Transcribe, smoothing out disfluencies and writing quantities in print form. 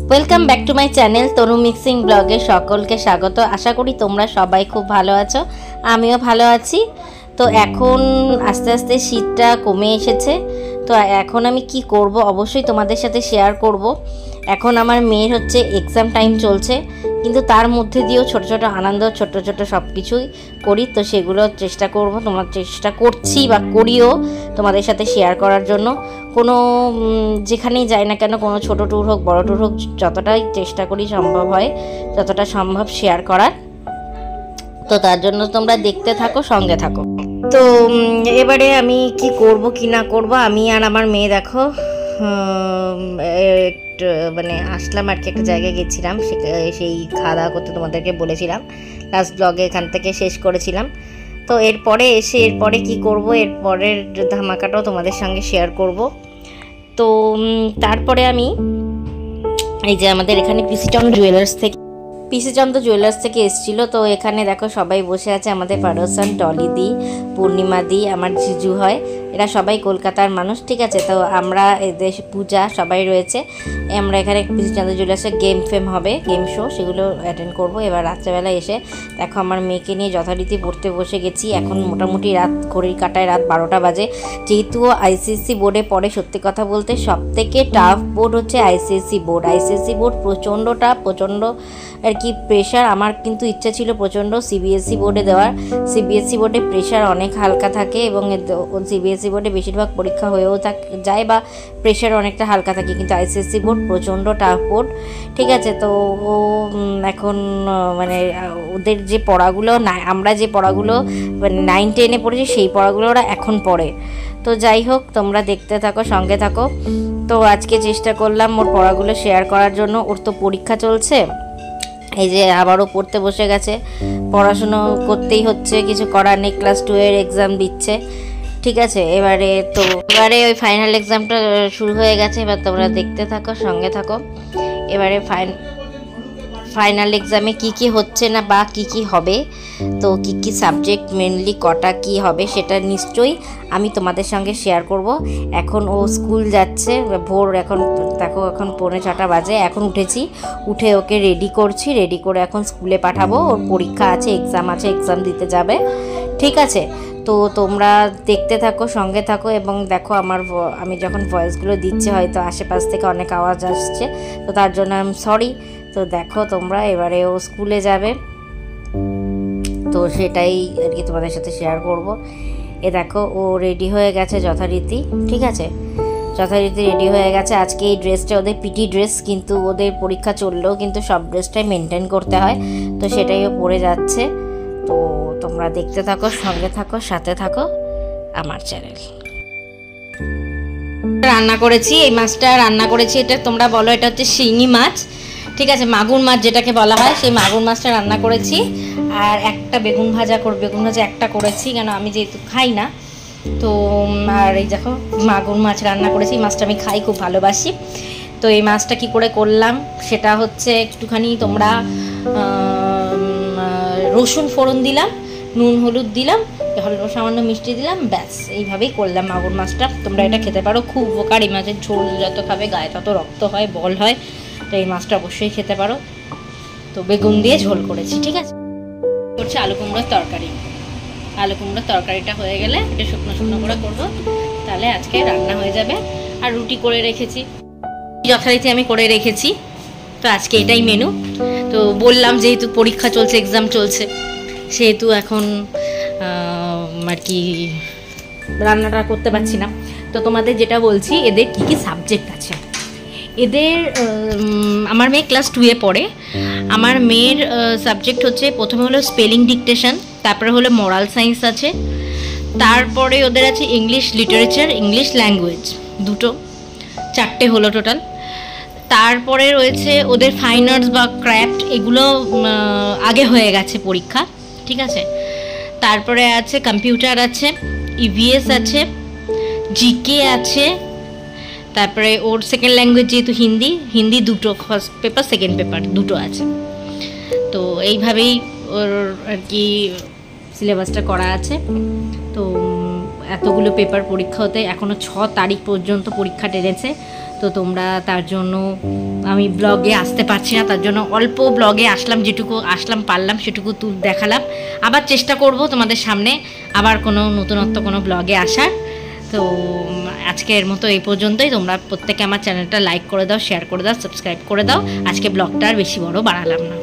Welcome back to my channel Tanu mixing ব্লগে সকলকে স্বাগত। আশা করি তোমরা সবাই খুব ভালো আছো, আমিও ভালো আছি। তো এখন আস্তে আস্তে শীতটা কমে এসেছে। তো এখন আমি কি করব অবশ্যই তোমাদের সাথে শেয়ার করব। এখন আমার মেয়ের হচ্ছে এক্সাম টাইম চলছে, কিন্তু তার মধ্যে দিয়েও ছোট ছোট আনন্দ, ছোট ছোট সব কিছুই করি। তো সেগুলো চেষ্টা করব, তোমার চেষ্টা করছি বা করিও তোমাদের সাথে শেয়ার করার জন্য। কোনো যেখানেই যাই না কেন, কোনো ছোট ট্যুর হোক বড় ট্যুর হোক, যতটাই চেষ্টা করি সম্ভব হয় যতটা সম্ভব শেয়ার করার। তো তার জন্য তোমরা দেখতে থাকো, সঙ্গে থাকো। তো এবারে আমি কি করব কি না করব, আমি আর আমার মেয়ে দেখো একটু মানে আসলাম আর কি, একটা জায়গায় গেছিলাম, সেই খাওয়া দাওয়া করতে তোমাদেরকে বলেছিলাম, লাস্ট ব্লগে এখান থেকে শেষ করেছিলাম। তো এরপরে এসে এরপরে কি করব, এরপরের ধামাকাটাও তোমাদের সঙ্গে শেয়ার করব। তো তারপরে আমি এই যে আমাদের এখানে পিসিচন্দ্র জুয়েলার্স থেকে এসেছিলো। তো এখানে দেখো সবাই বসে আছে, আমাদের পারসান, টলি দি, পূর্ণিমা দি, আমার জিজু হয়, এরা সবাই কলকাতার মানুষ, ঠিক আছে। তো আমরা এদের পূজা সবাই রয়েছে, আমরা এখানে পিসিচন্দ্র জুয়েলার্সে গেম ফেম হবে, গেম শো, সেগুলো অ্যাটেন্ড করব। এবার রাত্রেবেলা এসে দেখো আমার মেয়েকে নিয়ে যথারীতি পড়তে বসে গেছি। এখন মোটামুটি রাত ঘড়ির কাটায় রাত 12টা বাজে। যেহেতু আইসিএসসি বোর্ডে পড়ে, সত্যি কথা বলতে সবথেকে টাফ বোর্ড হচ্ছে আইসিএসসি বোর্ড। আইসিএসসি বোর্ড প্রচণ্ড টাফ, প্রচণ্ড আর কি প্রেশার। আমার কিন্তু ইচ্ছা ছিল প্রচণ্ড সিবিএসসি বোর্ডে দেওয়ার। সিবিএসসি বোর্ডে প্রেশার অনেক হালকা থাকে, এবং সিবিএসসি বোর্ডে বেশিরভাগ পরীক্ষা হয়েও যায় বা প্রেশার অনেকটা হালকা থাকে, কিন্তু আইসিএসসি বোর্ড প্রচণ্ড টাফ বোর্ড, ঠিক আছে। তো ও এখন মানে ওদের যে পড়াগুলো আমরা যে পড়াগুলো মানে 9-10-এ পড়েছি, সেই পড়াগুলো ওরা এখন পড়ে। তো যাই হোক, তোমরা দেখতে থাকো, সঙ্গে থাকো। তো আজকে চেষ্টা করলাম ওর পড়াগুলো শেয়ার করার জন্য। ওর তো পরীক্ষা চলছে, এই যে আবারও পড়তে বসে গেছে, পড়াশুনো করতেই হচ্ছে, কিছু করার নেই, ক্লাস 2 এর এক্সাম দিচ্ছে, ঠিক আছে। এবারে ওই ফাইনাল এক্সামটা শুরু হয়ে গেছে, এবার তোমরা দেখতে থাকো, সঙ্গে থাকো। এবারে ফাইনাল এক্সামে কি কি হচ্ছে না বা কি কি হবে, তো কি কি সাবজেক্ট মেনলি কটা কি হবে, সেটা নিশ্চয়ই আমি তোমাদের সঙ্গে শেয়ার করব। এখন ও স্কুল যাচ্ছে, ভোর এখন দেখো এখন 5:45 বাজে, এখন উঠেছি, উঠে ওকে রেডি করছি, রেডি করে এখন স্কুলে পাঠাবো। ওর পরীক্ষা আছে, এক্সাম আছে, এক্সাম দিতে যাবে, ঠিক আছে। তো তোমরা দেখতে থাকো, সঙ্গে থাকো, এবং দেখো আমি যখন ভয়েসগুলো দিচ্ছি হয়তো আশেপাশ থেকে অনেক আওয়াজ আসছে, তো তার জন্য আমি সরি। তো দেখো তোমরা, এবারে ও স্কুলে যাবে, তো সেটাই আর কি তোমাদের সাথে শেয়ার করব। এ দেখো ও রেডি হয়ে গেছে যথারীতি, ঠিক আছে, যথারীতি রেডি হয়ে গেছে। আজকে এই ড্রেসটা ওদের পিটি ড্রেস, কিন্তু ওদের পরীক্ষা চললেও কিন্তু সব ড্রেসটাই মেনটেন করতে হয়, তো সেটাই ও পরে যাচ্ছে। তো তোমরা দেখতে থাকো, সঙ্গে থাকো, সাথে থাকো আমার চ্যানেল। রান্না করেছি, এই মাছটা রান্না করেছি, এটা তোমরা বলো এটা হচ্ছে শিঙি মাছ, ঠিক আছে, মাগুর মাছ যেটাকে বলা হয়, সেই মাগুর মাছটা রান্না করেছি। আর একটা বেগুন ভাজা একটা করেছি, কেন আমি যেহেতু খাই না। তো আর এই দেখো মাগুর মাছ রান্না করেছি, মাছটা আমি খাই, খুব ভালোবাসি। তো এই মাছটা কি করে করলাম সেটা হচ্ছে, একটুখানি তোমরা রসুন ফোড়ন দিলাম, নুন হলুদ দিলাম, সামান্য মিষ্টি দিলাম, ব্যাস এইভাবেই করলাম মাগুর মাছটা। তোমরা এটা খেতে পারো, খুব উপকার। এই মাছের ঝোল যত খাবে গায়ে তত রক্ত হয়, বল হয়, তো এই মাছটা অবশ্যই খেতে পারো। তো বেগুন দিয়ে ঝোল করেছি, ঠিক আছে। করছি আলু কুমড়োর তরকারি। আলু কুমড়োর তরকারিটা হয়ে গেলে এটা শুকনো শুকনো করে করবো, তাহলে আজকে রান্না হয়ে যাবে। আর রুটি করে রেখেছি, যথারীতি আমি করে রেখেছি, তো আজকে এটাই মেনু। তো বললাম যেহেতু পরীক্ষা চলছে, এক্সাম চলছে, সেহেতু এখন আর কি রান্নাটা করতে পারছি না। তো তোমাদের যেটা বলছি, এদের কি কি সাবজেক্ট আছে। এদের আমার মেয়ে ক্লাস 2-এ পড়ে। আমার মেয়ের সাবজেক্ট হচ্ছে, প্রথমে হলো স্পেলিং ডিকটেশন, তারপরে হলো মোরাল সায়েন্স আছে, তারপরে ওদের আছে ইংলিশ লিটারেচার, ইংলিশ ল্যাঙ্গুয়েজ, দুটো, 4টে হলো টোটাল। তারপরে রয়েছে ওদের ফাইন আর্টস বা ক্রাফট, এগুলো আগে হয়ে গেছে পরীক্ষা, ঠিক আছে। তারপরে আছে কম্পিউটার আছে, ইভিএস আছে, জিকে আছে, তারপরে ওর সেকেন্ড ল্যাঙ্গুয়েজ যেহেতু হিন্দি দুটো, ফার্স্ট পেপার সেকেন্ড পেপার দুটো আছে। তো এইভাবেই ওর আর কি সিলেবাসটা করা আছে। তো এতগুলো পেপার পরীক্ষা হতে এখনও 6 তারিখ পর্যন্ত পরীক্ষা টেনেছে। তো তো তোমরা তার জন্য আমি ব্লগে আসতে পারছি না, তার জন্য অল্প ব্লগে আসলাম, যেটুকু আসলাম পারলাম সেটুকু দেখালাম। আবার চেষ্টা করব তোমাদের সামনে আবার কোনো নতুনত্ব কোনো ব্লগে আসার। তো আজকের মতো এই পর্যন্তই। তোমরা প্রত্যেকে আমার চ্যানেলটা লাইক করে দাও, শেয়ার করে দাও, সাবস্ক্রাইব করে দাও। আজকে ব্লগটা আর বেশি বড় বাড়ালাম না।